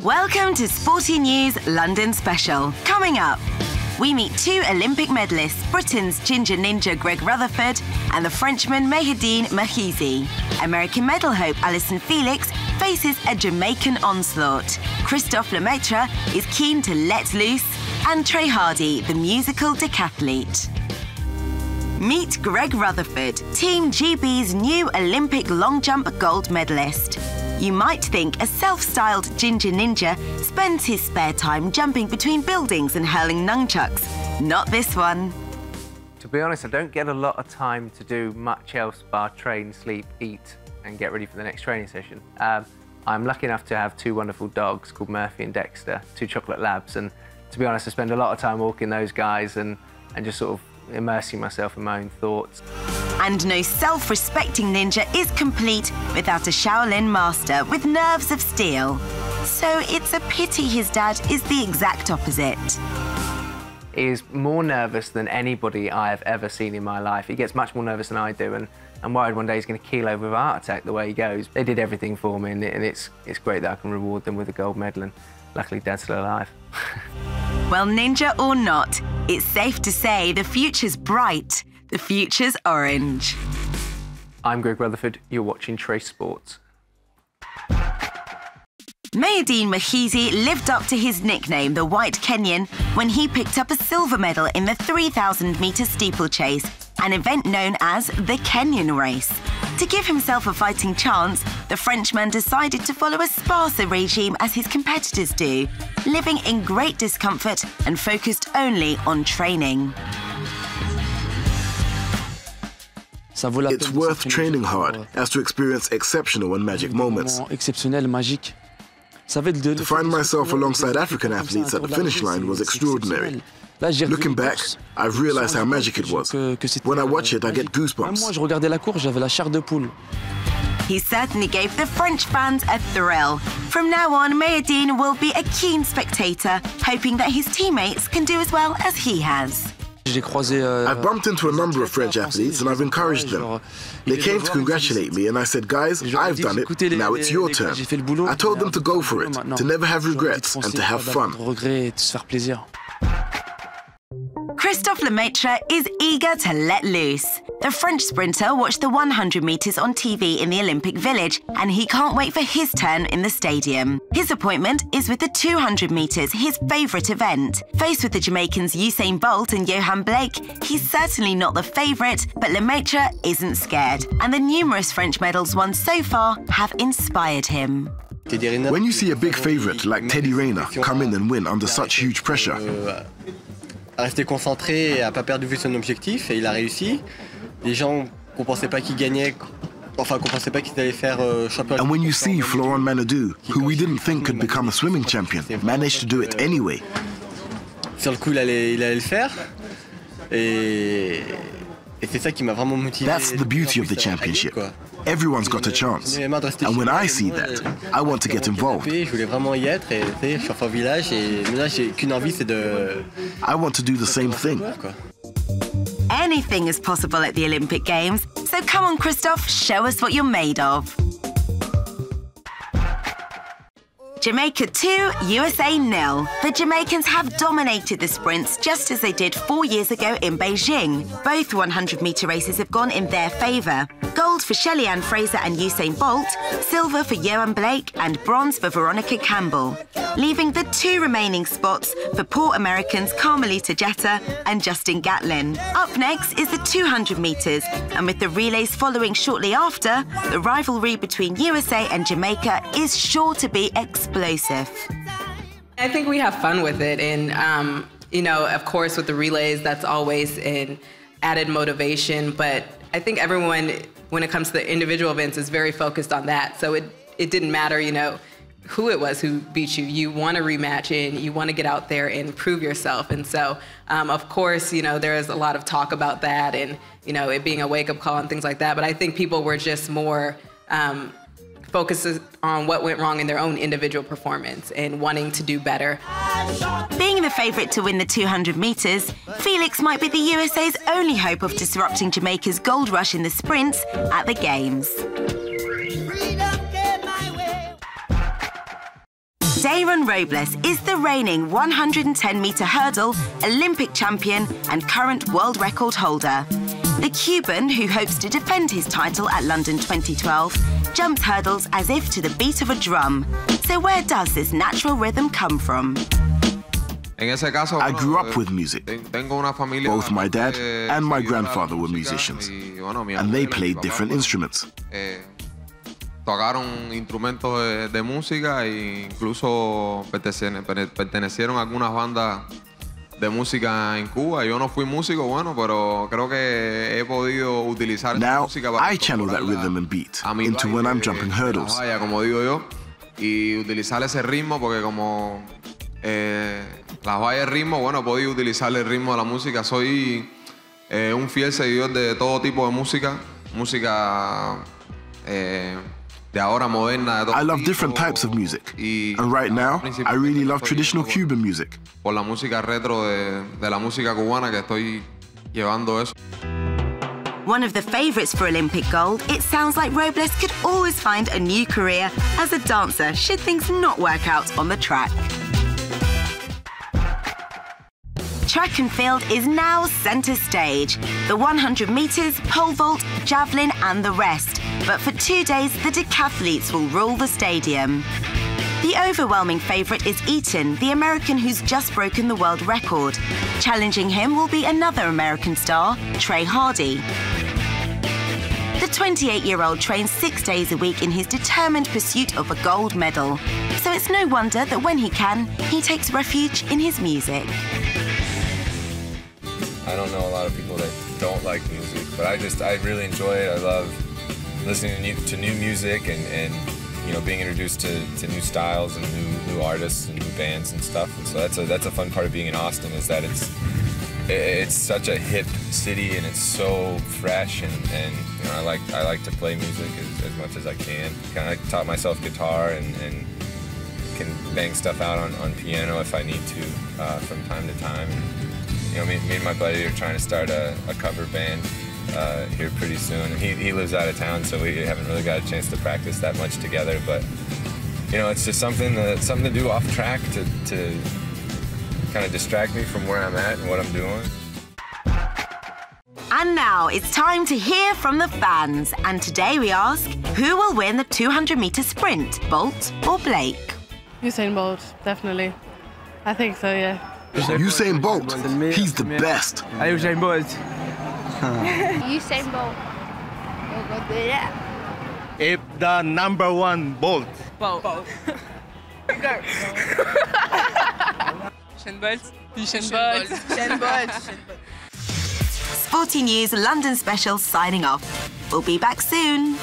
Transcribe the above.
Welcome to Sporty News London Special. Coming up, we meet two Olympic medalists, Britain's ginger ninja Greg Rutherford and the Frenchman Mahiedine Mekhissi. American medal hope Allyson Felix faces a Jamaican onslaught. Christophe Lemaitre is keen to let loose, and Trey Hardee, the musical decathlete. Meet Greg Rutherford, Team GB's new Olympic long jump gold medalist. You might think a self-styled ginger ninja spends his spare time jumping between buildings and hurling nunchucks. Not this one. To be honest, I don't get a lot of time to do much else bar train, sleep, eat, and get ready for the next training session. I'm lucky enough to have two wonderful dogs called Murphy and Dexter, two chocolate labs, and to be honest, I spend a lot of time walking those guys and just sort of immersing myself in my own thoughts. And no self-respecting ninja is complete without a Shaolin master with nerves of steel. So it's a pity his dad is the exact opposite. He is more nervous than anybody I have ever seen in my life. He gets much more nervous than I do, and I'm worried one day he's going to keel over with a heart attack the way he goes. They did everything for me, and it's great that I can reward them with a gold medal, and luckily Dad's still alive. Well, ninja or not, it's safe to say the future's bright. The future's orange. I'm Greg Rutherford, you're watching Trey Sports. Mahiedine Mekhissi lived up to his nickname, the White Kenyan, when he picked up a silver medal in the 3,000-metre steeplechase, an event known as the Kenyan race. To give himself a fighting chance, the Frenchman decided to follow a sparser regime as his competitors do, living in great discomfort and focused only on training. It's worth training hard as to experience exceptional and magic moments. To find myself alongside African athletes at the finish line was extraordinary. Looking back, I've realized how magic it was. When I watch it, I get goosebumps. He certainly gave the French fans a thrill. From now on, Mahiedine will be a keen spectator, hoping that his teammates can do as well as he has. I've bumped into a number of French athletes and I've encouraged them. They came to congratulate me and I said, guys, I've done it, now it's your turn. I told them to go for it, to never have regrets and to have fun. Christophe Lemaitre is eager to let loose. The French sprinter watched the 100 metres on TV in the Olympic Village, and he can't wait for his turn in the stadium. His appointment is with the 200 metres, his favourite event. Faced with the Jamaicans Usain Bolt and Johan Blake, he's certainly not the favourite, but Lemaitre isn't scared, and the numerous French medals won so far have inspired him. When you see a big favourite like Teddy Rayner come in and win under such huge pressure, rester concentré et à pas perdre de vue son objectif, et il a réussi. Les gens qu'on pensait pas qu'il gagnait, enfin qu'on pensait pas qu'il allait faire champion. And when you see Florent Manodou, who we didn't think could become a swimming champion, managed to do it anyway. Sur le coup, il allait le faire, et c'est ça qui m'a vraiment motivé. That's the beauty of the championship. Everyone's got a chance. And when I see that, I want to get involved. Je voulais vraiment y être, et je suis enfant village, et là j'ai qu'une envie, c'est de. I want to do the same thing. Anything is possible at the Olympic Games, so come on, Christophe, show us what you're made of. Jamaica 2, USA 0. The Jamaicans have dominated the sprints just as they did 4 years ago in Beijing. Both 100-metre races have gone in their favour. Gold for Shelly-Ann Fraser and Usain Bolt, silver for Johan Blake and bronze for Veronica Campbell, leaving the two remaining spots for poor Americans Carmelita Jeter and Justin Gatlin. Up next is the 200 metres, and with the relays following shortly after, the rivalry between USA and Jamaica is sure to be explosive. I think we have fun with it, and you know, of course, with the relays, that's always an added motivation. But I think everyone, when it comes to the individual events, is very focused on that. So it didn't matter, you know, who it was who beat you. You want a rematch, and you want to get out there and prove yourself. And so, of course, you know, there is a lot of talk about that, and you know, it being a wake-up call and things like that. But I think people were just more focuses on what went wrong in their own individual performance and wanting to do better. Being the favourite to win the 200 metres, Felix might be the USA's only hope of disrupting Jamaica's gold rush in the sprints at the Games. DAYRON Robles is the reigning 110-meter hurdle Olympic champion and current world record holder. The Cuban, who hopes to defend his title at London 2012, jumps hurdles as if to the beat of a drum. So where does this natural rhythm come from? I grew up with music. Both my dad and my grandfather were musicians, and they played different instruments. Tocaron instrumentos de música e incluso pertenecieron a algunas bandas de música en Cuba. Yo no fui músico, bueno, pero creo que he podido utilizar esa música para I channel that rhythm and beat into when I'm jumping hurdles. Como digo yo, y utilizar ese ritmo porque como las vallas de ritmo, bueno, he podido utilizar el ritmo de la música. Soy un fiel seguidor de todo tipo de música, I love different types of music, and right now, I really love traditional Cuban music. Por la música retro de la música cubana que estoy llevando eso. One of the favourites for Olympic gold, it sounds like Robles could always find a new career as a dancer should things not work out on the track. Track and field is now centre stage. The 100 metres, pole vault, javelin and the rest. But for 2 days, the decathletes will rule the stadium. The overwhelming favourite is Eaton, the American who's just broken the world record. Challenging him will be another American star, Trey Hardee. The 28-year-old trains 6 days a week in his determined pursuit of a gold medal. So it's no wonder that when he can, he takes refuge in his music. I don't know a lot of people that don't like music, but I really enjoy it. I love listening to new music and you know, being introduced to new styles and new artists and new bands and stuff. And so that's a fun part of being in Austin, is that it's such a hip city and it's so fresh, and you know, I like to play music as much as I can. Kind of taught myself guitar and can bang stuff out on piano if I need to from time to time. And, you know, me and my buddy are trying to start a cover band here pretty soon. And he lives out of town, so we haven't really got a chance to practice that much together. But you know, it's just something to do off track to kind of distract me from where I'm at and what I'm doing. And now it's time to hear from the fans. And today we ask, who will win the 200-meter sprint, Bolt or Blake? Usain Bolt, definitely. I think so, yeah. Usain Bolt, he's the best. Usain Bolt. Usain Bolt. We'll go do that. If the number one Bolt. Bolt. Go. Usain Bolt. Sporty News London special signing off. We'll be back soon.